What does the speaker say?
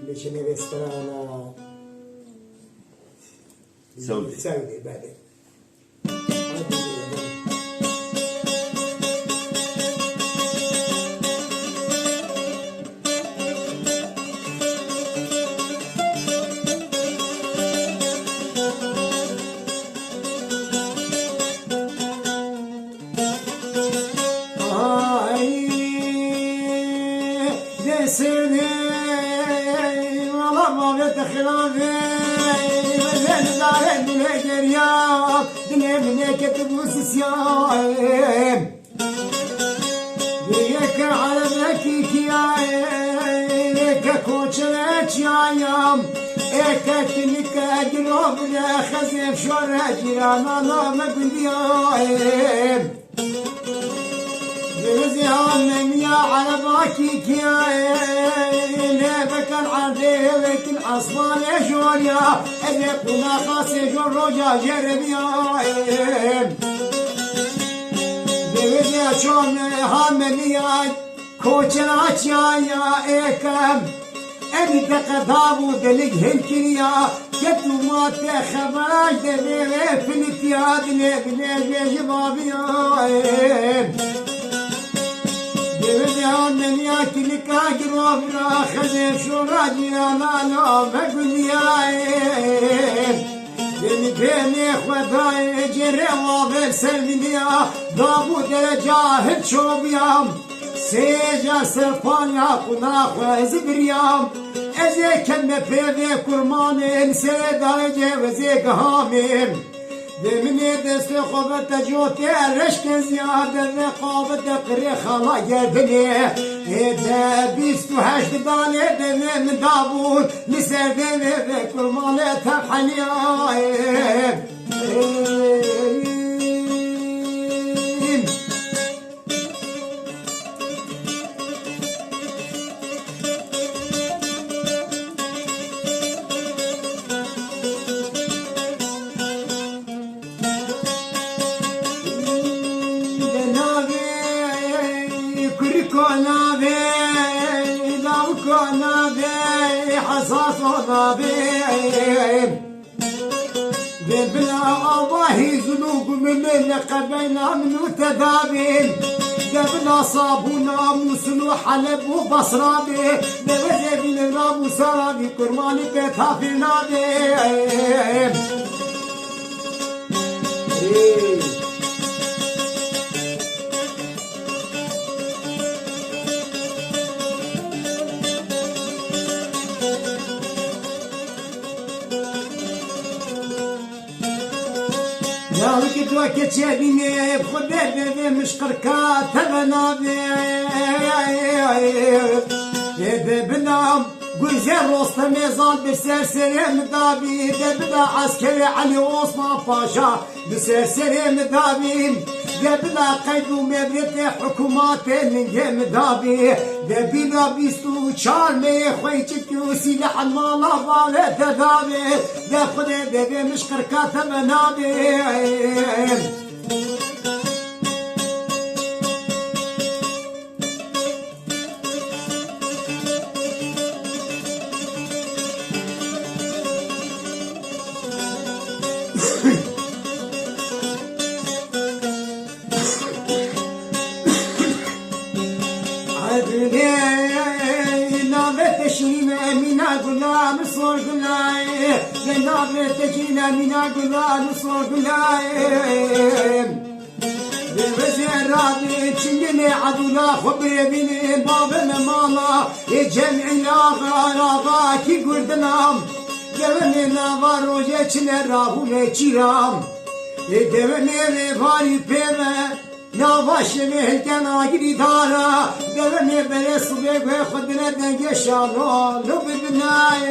invece mi resterà una Saudi, bene. وياك على ذاكيك يا كوتشلات يا ايك كنك قلوب يا خزف شورك يا ماما ما قلبي بزيان يا على باكيك يا نبك العذيبك العصفان يا شوريا اذيك وما خاص يجور رجا جرب يا بزيان شون همنيا كوتشلات يا ايكم أني تقضابو دلق هالكريا كتو ما تخبراش دبيبي في الاتياد لبني جبابي بيبي من ياكل كاجر وفرا خزف شو راجي انا لا بقول يا بيني خداي جري وابل سلميا ضابو درجه شوبيام سيجا سرفانيا قنا خوز بريام ازي كم بيبي كرمان سيدا جوزي قهامين بمني دست خوبت جوتي رشك زيادة رقابة قري خلا يدني اذا بيستو هشت داني دني من دابون مسر دني بكرمان تبحني بلا الله زنوق من قبينا من تدابين بلا صابونا موسن وحلب وبصرابي بلا بين الراب وسرابي كرماني بيتها في نادي يا وكت وكت شابيني بخدي مش قركات تبنابي بنام قوزي روسط ميزان بسرسري مدابي بدا عسكري علي عثمان باشا بسرسري مدابي بدا قيد ومبرت حكومات نجي مدابي بلا بيستو شارمي خويتك وسلاح المالا بالي تدابي خدي بيبي مش قركات تبنابي مينا غلام صور غلاي جناب تجينا مينا غلام صور غلاي بالوزير رابي تشيني عدولا خبري بيني باب مالا جمعنا غراغا كي قردنام دوني نافار وجهنا راهو نيرام دوني فاري بيما نواش مهلكن آگری دارا دلنی برس به خود ندنگ شانو لب بنای